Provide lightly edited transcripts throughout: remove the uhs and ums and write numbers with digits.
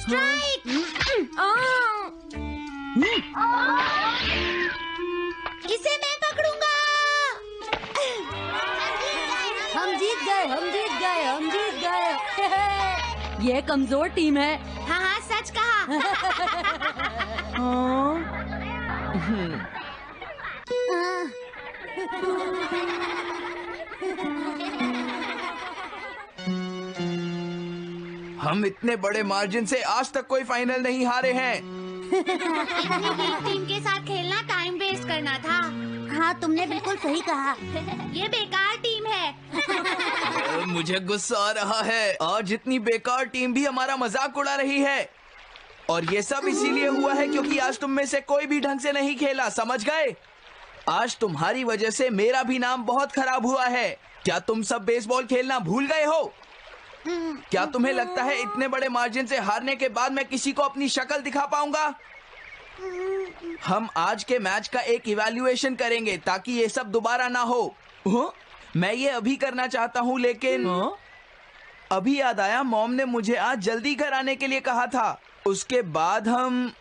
Strike. इसे मैं पकड़ूंगा। हम जीत गए, हम जीत गए, हम जीत गए। ये कमजोर टीम है। हाँ हाँ, सच कहा। हम इतने बड़े मार्जिन से आज तक कोई फाइनल नहीं हारे हैं। इतनी वीक टीम के साथ खेलना टाइम वेस्ट करना था। हाँ, तुमने बिल्कुल सही कहा। ये बेकार टीम है। मुझे गुस्सा आ रहा है। आज इतनी बेकार टीम भी हमारा मजाक उड़ा रही है। और ये सब इसीलिए हुआ है क्योंकि आज तुम में से कोई भी ढंग से नहीं खेला, समझ गए? आज तुम्हारी वजह से मेरा भी नाम बहुत खराब हुआ है। क्या तुम सब बेसबॉल खेलना भूल गए हो? क्या तुम्हें लगता है इतने बड़े मार्जिन से हारने के बाद मैं किसी को अपनी शक्ल दिखा पाऊंगा? हम आज के मैच का एक इवैल्यूएशन करेंगे ताकि ये सब दोबारा ना हो। मैं ये अभी करना चाहता हूँ, लेकिन अभी याद आया मॉम ने मुझे आज जल्दी घर आने के लिए कहा था। उसके बाद हम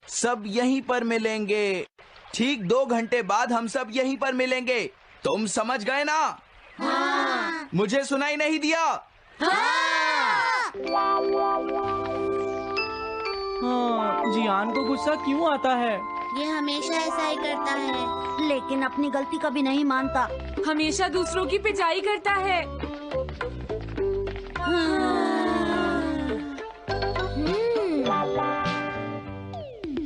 सब यहीं पर मिलेंगे। ठीक 2 घंटे बाद हम सब यहीं पर मिलेंगे। तुम समझ गए ना? हाँ। मुझे सुनाई नहीं दिया? हाँ। जियान को गुस्सा क्यों आता है? ये हमेशा ऐसा ही करता है। लेकिन अपनी गलती कभी नहीं मानता। हमेशा दूसरों की पिटाई करता है।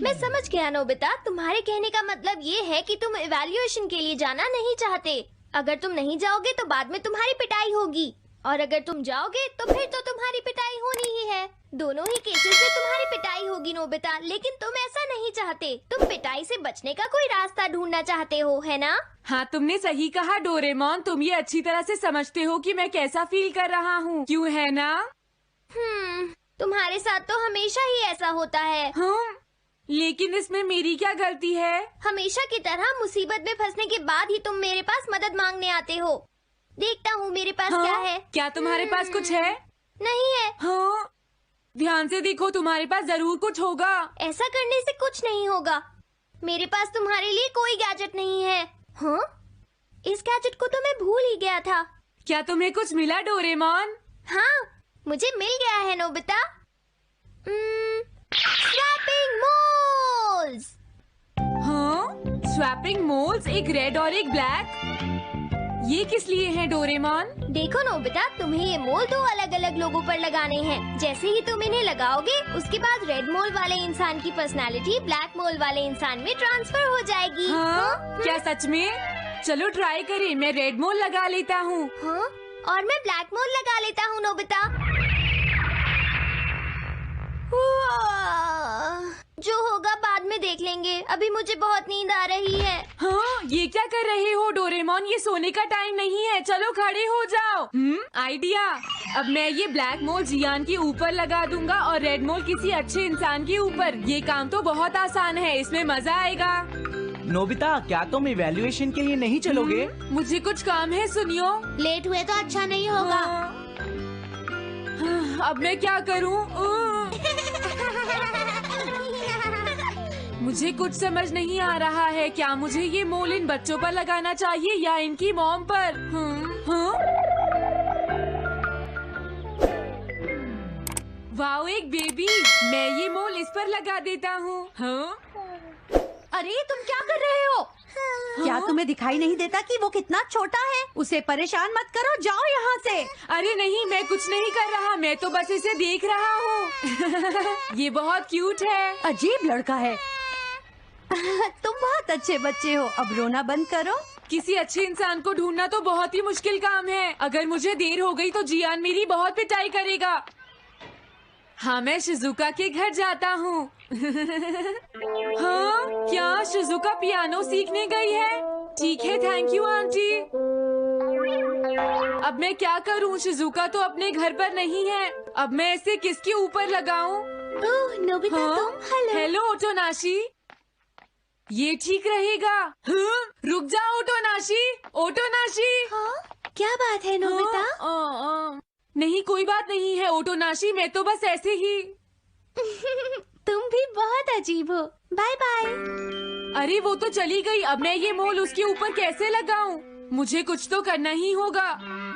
मैं समझ गया नोबिता, तुम्हारे कहने का मतलब ये है कि तुम इवैल्यूएशन के लिए जाना नहीं चाहते। अगर तुम नहीं जाओगे तो बाद में तुम्हारी पिटाई होगी, और अगर तुम जाओगे तो फिर तो तुम्हारी पिटाई होनी ही है। दोनों ही केसेस में तुम्हारी पिटाई होगी नोबिता, लेकिन तुम ऐसा नहीं चाहते। तुम पिटाई से बचने का कोई रास्ता ढूंढना चाहते हो, है ना? हाँ, तुमने सही कहा डोरेमोन। तुम ये अच्छी तरह से समझते हो कि मैं कैसा फील कर रहा हूँ, क्यों है ना? तुम्हारे साथ तो हमेशा ही ऐसा होता है। लेकिन इसमें मेरी क्या गलती है? हमेशा की तरह मुसीबत में फंसने के बाद ही तुम मेरे पास मदद मांगने आते हो। देखता हूँ मेरे पास क्या है। क्या तुम्हारे पास कुछ है? नहीं है। हाँ, ध्यान से देखो, तुम्हारे पास जरूर कुछ होगा। ऐसा करने से कुछ नहीं होगा। मेरे पास तुम्हारे लिए कोई गैजेट नहीं है। हाँ? इस गैजेट को तो मैं भूल ही गया था। क्या तुम्हें कुछ मिला डोरेमोन? हाँ, मुझे मिल गया है नोबिता। Swapping moles. हाँ, स्वैपिंग मोल्स, एक रेड और एक ब्लैक। ये किस लिए है डोरेमोन? देखो नोबिता, तुम्हें ये मोल 2 अलग अलग लोगों पर लगाने हैं। जैसे ही तुम इन्हें लगाओगे, उसके बाद रेड मोल वाले इंसान की पर्सनालिटी ब्लैक मोल वाले इंसान में ट्रांसफर हो जाएगी। हाँ? क्या सच में? चलो ट्राई करें। मैं रेड मोल लगा लेता हूँ। हाँ? और मैं ब्लैक मोल लगा लेता हूँ नोबिता। जो होगा बाद में देख लेंगे। अभी मुझे बहुत नींद आ रही है। हाँ, ये क्या कर रहे हो डोरेमोन? ये सोने का टाइम नहीं है। चलो खड़े हो जाओ। आइडिया। अब मैं ये ब्लैक मोल जियान के ऊपर लगा दूंगा और रेड मोल किसी अच्छे इंसान के ऊपर। ये काम तो बहुत आसान है, इसमें मजा आएगा। नोबिता, क्या तुम इवैल्यूएशन के लिए नहीं चलोगे? मुझे कुछ काम है, सुनियो। लेट हुए तो अच्छा नहीं होगा। अब मैं क्या करूँ? मुझे कुछ समझ नहीं आ रहा है। क्या मुझे ये मोल इन बच्चों पर लगाना चाहिए या इनकी मॉम पर? वाओ, एक बेबी। मैं ये मोल इस पर लगा देता हूँ। अरे तुम क्या कर रहे हो? क्या तुम्हें दिखाई नहीं देता कि वो कितना छोटा है? उसे परेशान मत करो, जाओ यहाँ से। अरे नहीं, मैं कुछ नहीं कर रहा। मैं तो बस इसे देख रहा हूँ। ये बहुत क्यूट है। अजीब लड़का है। तुम बहुत अच्छे बच्चे हो। अब रोना बंद करो। किसी अच्छे इंसान को ढूंढना तो बहुत ही मुश्किल काम है। अगर मुझे देर हो गई तो जियान मेरी बहुत पिटाई करेगा। हाँ, मैं शिजुका के घर जाता हूँ। हाँ, क्या शिजुका पियानो सीखने गई है? ठीक है, थैंक यू आंटी। अब मैं क्या करूँ? शिजुका तो अपने घर पर नहीं है। अब मैं इसे किसके ऊपर लगाऊं? ओह नोबिता, हाँ? तुम। हेलो ओटोनाशी। ये ठीक रहेगा। हाँ? रुक जाओ ओटोनाशी। ओटोनाशी। हाँ? क्या बात है नोबिता? नहीं, कोई बात नहीं है ओटोनाशी। मैं तो बस ऐसे ही। तुम भी बहुत अजीब हो। Bye bye. अरे वो तो चली गई, अब मैं ये मोल उसके ऊपर कैसे लगाऊं? मुझे कुछ तो करना ही होगा। हाँ?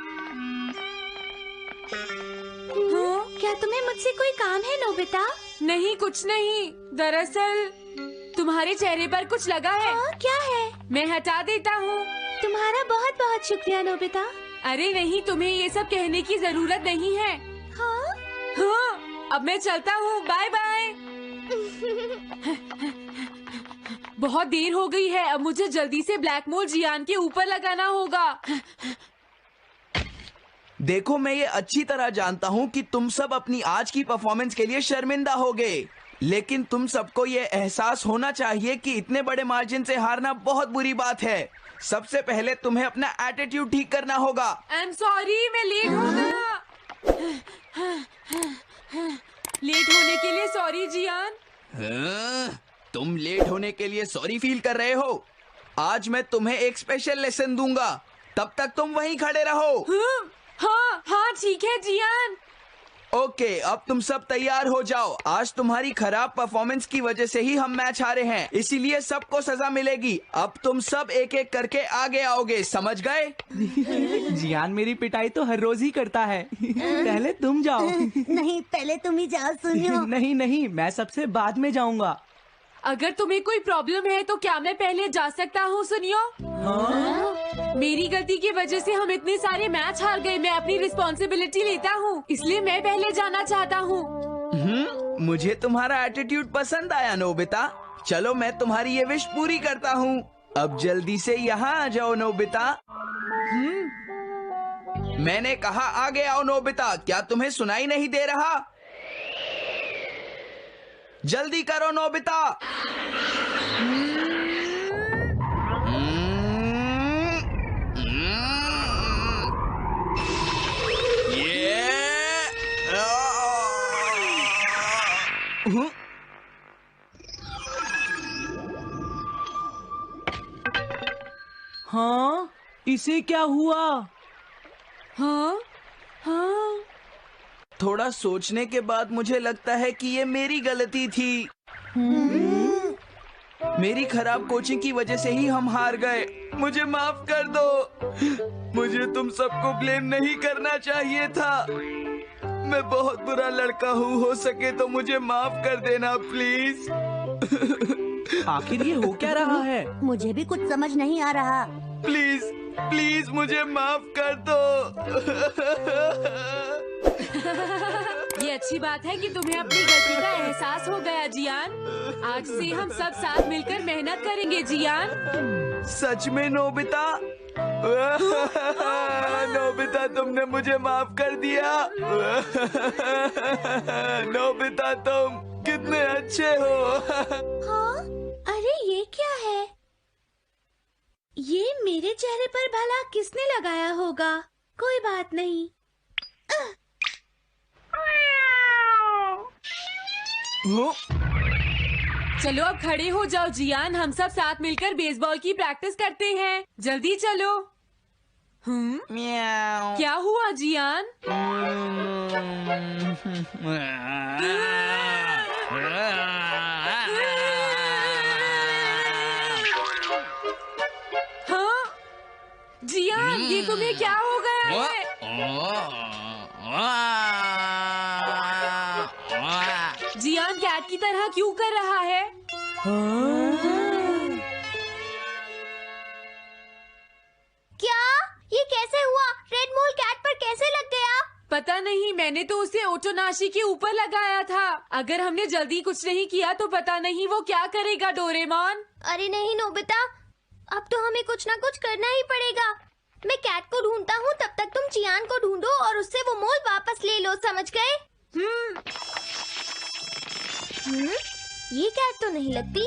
क्या तुम्हें मुझसे कोई काम है नोबिता? नहीं, कुछ नहीं। दरअसल तुम्हारे चेहरे पर कुछ लगा है। क्या है? मैं हटा देता हूँ। तुम्हारा बहुत बहुत शुक्रिया नोबिता। अरे नहीं, तुम्हें ये सब कहने की जरूरत नहीं है। हाँ? हाँ, अब मैं चलता हूँ। Bye bye. बहुत देर हो गई है, अब मुझे जल्दी से ब्लैक मोल जियान के ऊपर लगाना होगा। देखो, मैं ये अच्छी तरह जानता हूँ कि तुम सब अपनी आज की परफॉर्मेंस के लिए शर्मिंदा होगे, लेकिन तुम सबको ये एहसास होना चाहिए कि इतने बड़े मार्जिन से हारना बहुत बुरी बात है। सबसे पहले तुम्हें अपना एटीट्यूड ठीक करना होगा। आई एम सॉरी, मैं लेट हो गया। लेट होने के लिए सॉरी जियान। तुम लेट होने के लिए सॉरी फील कर रहे हो? आज मैं तुम्हें एक स्पेशल लेसन दूंगा, तब तक तुम वहीं खड़े रहो। हाँ हाँ ठीक है जियान। ओके, अब तुम सब तैयार हो जाओ। आज तुम्हारी खराब परफॉर्मेंस की वजह से ही हम मैच हारे हैं, इसीलिए सबको सजा मिलेगी। अब तुम सब एक एक करके आगे आओगे, समझ गए? जियान मेरी पिटाई तो हर रोज ही करता है। पहले तुम जाओ। नहीं, पहले तुम ही जाओ सुनियो। नहीं नहीं, मैं सबसे बाद में जाऊंगा। अगर तुम्हें कोई प्रॉब्लम है तो क्या मैं पहले जा सकता हूँ? सुनियो, मेरी गलती की वजह से हम इतने सारे मैच हार गए। मैं अपनी रिस्पॉन्सिबिलिटी लेता हूँ, इसलिए मैं पहले जाना चाहता हूँ। मुझे तुम्हारा एटीट्यूड पसंद आया नोबिता। चलो, मैं तुम्हारी ये विश पूरी करता हूँ। अब जल्दी से यहाँ आ जाओ नोबिता। मैंने कहा आगे आओ नोबिता, क्या तुम्हें सुनाई नहीं दे रहा? जल्दी करो नोबिता। हाँ, इसे क्या हुआ? हाँ हाँ, थोड़ा सोचने के बाद मुझे लगता है कि ये मेरी गलती थी। मेरी खराब कोचिंग की वजह से ही हम हार गए। मुझे माफ कर दो। मुझे तुम सबको ब्लेम नहीं करना चाहिए था। मैं बहुत बुरा लड़का हूँ, हो सके तो मुझे माफ कर देना प्लीज। आखिर ये हो क्या रहा है? मुझे भी कुछ समझ नहीं आ रहा। प्लीज प्लीज मुझे माफ कर दो। ये अच्छी बात है कि तुम्हें अपनी गलती का एहसास हो गया जियान। आज से हम सब साथ मिलकर मेहनत करेंगे जियान। सच में नोबिता? नोबिता, तुमने मुझे माफ कर दिया। नोबिता, तुम कितने अच्छे हो। हाँ? अरे ये क्या है? ये मेरे चेहरे पर भला किसने लगाया होगा? कोई बात नहीं। चलो अब खड़े हो जाओ जियान, हम सब साथ मिलकर बेसबॉल की प्रैक्टिस करते हैं। जल्दी चलो। म्याऊ। क्या हुआ जियान? हाँ जियान, ये तुम्हें क्या हो गया है? जियान कैट की तरह क्यों कर रहा है? क्या? ये कैसे हुआ? रेड मोल कैट पर कैसे लग गया? पता नहीं, मैंने तो उसे ओटोनाशी के ऊपर लगाया था। अगर हमने जल्दी कुछ नहीं किया तो पता नहीं वो क्या करेगा डोरेमोन। अरे नहीं नोबिता, अब तो हमें कुछ ना कुछ करना ही पड़ेगा। मैं कैट को ढूंढता हूँ, तब तक तुम चियान को ढूंढो और उससे वो मोल वापस ले लो, समझ गए? ये कैट तो नहीं लगती।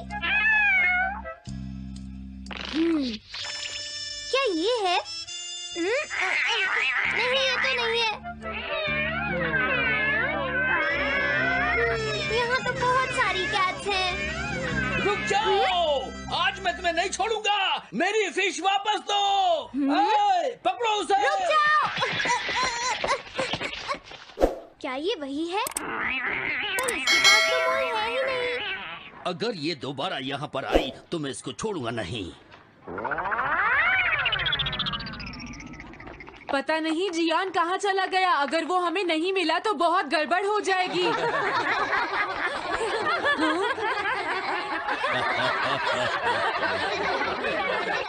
क्या ये है? नहीं, ये तो नहीं है। यहाँ तो बहुत सारी कैट्स हैं। रुक जाओ, आज मैं तुम्हें नहीं छोड़ूंगा। मेरी फिश वापस दो। पकड़ो उसे। रुक जाओ। क्या ये वही है? पर इसके पास तो मोल है ही नहीं। अगर ये दोबारा यहाँ पर आई तो मैं इसको छोड़ूंगा नहीं। पता नहीं जियान कहाँ चला गया। अगर वो हमें नहीं मिला तो बहुत गड़बड़ हो जाएगी।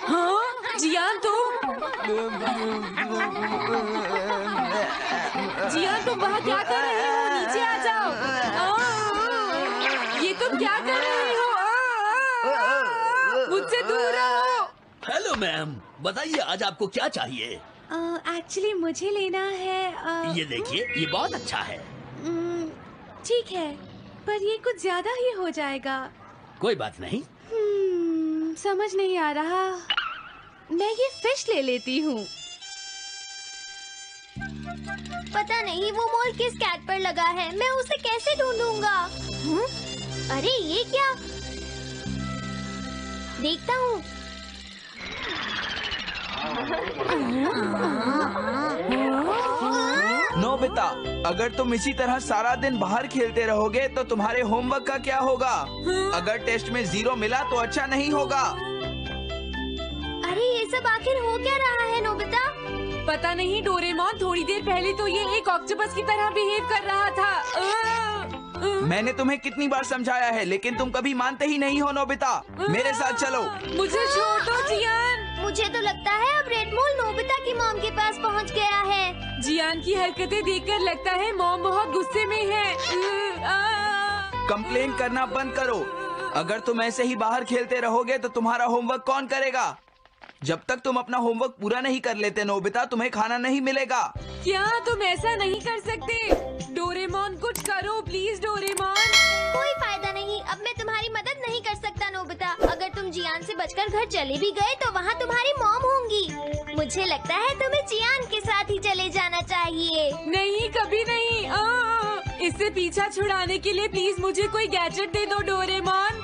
हाँ जियान तुम वहाँ क्या कर रहे हो? नीचे आ जाओ। ये तुम क्या कर रहे हो? मुझसे दूर रहो। हेलो मैम, बताइए आज आपको क्या चाहिए? एक्चुअली मुझे लेना है ये देखिए, ये बहुत अच्छा है। ठीक है, पर ये कुछ ज्यादा ही हो जाएगा। कोई बात नहीं। समझ नहीं आ रहा। मैं ये फिश ले लेती हूँ। पता नहीं वो मोल किस कैट पर लगा है। मैं उसे कैसे ढूंढूंगा? अरे ये क्या? देखता हूँ। नोबिता, अगर तुम इसी तरह सारा दिन बाहर खेलते रहोगे तो तुम्हारे होमवर्क का क्या होगा? अगर टेस्ट में 0 मिला तो अच्छा नहीं होगा। अरे ये सब आखिर हो क्या रहा है नोबिता? पता नहीं डोरेमोन, थोड़ी देर पहले तो ये एक ऑक्टोपस की तरह बिहेव कर रहा था। मैंने तुम्हें कितनी बार समझाया है लेकिन तुम कभी मानते ही नहीं हो। नोबिता, मेरे साथ चलो। मुझे छोड़ दो जियान। मुझे तो लगता है अब रेड मोल नोबिता की मॉम के पास पहुंच गया है। जियान की हरकतें देखकर लगता है मॉम बहुत गुस्से में है। कंप्लेन करना बंद करो। अगर तुम ऐसे ही बाहर खेलते रहोगे तो तुम्हारा होमवर्क कौन करेगा? जब तक तुम अपना होमवर्क पूरा नहीं कर लेते नोबिता, तुम्हें खाना नहीं मिलेगा। क्या तुम ऐसा नहीं कर सकते? डोरेमोन कुछ करो प्लीज डोरेमोन। कोई फायदा नहीं, अब मैं तुम्हारी मदद नहीं कर सकता नोबिता। अगर तुम जियान से बचकर घर चले भी गए तो वहाँ तुम्हारी मॉम होंगी। मुझे लगता है तुम्हें जियान के साथ ही चले जाना चाहिए। नहीं, कभी नहीं। इससे पीछा छुड़ाने के लिए प्लीज मुझे कोई गैजेट दे दो डोरेमोन।